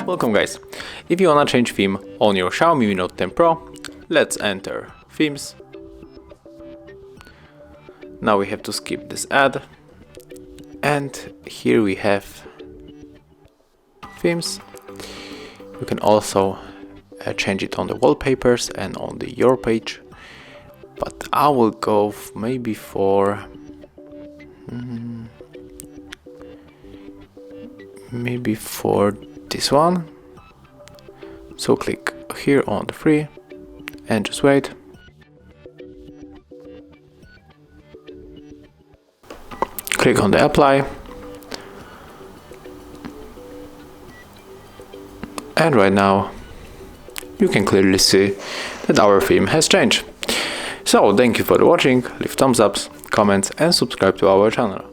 Welcome guys, if you wanna change theme on your Xiaomi Mi Note 10 Pro, let's enter themes. Now we have to skip this ad, and here we have themes. You can also change it on the wallpapers and on the Your page, but I will go maybe for this one. So click here on the 3 and just wait. Click on the apply, and right now you can clearly see that our theme has changed. So thank you for watching, leave thumbs ups, comments and subscribe to our channel.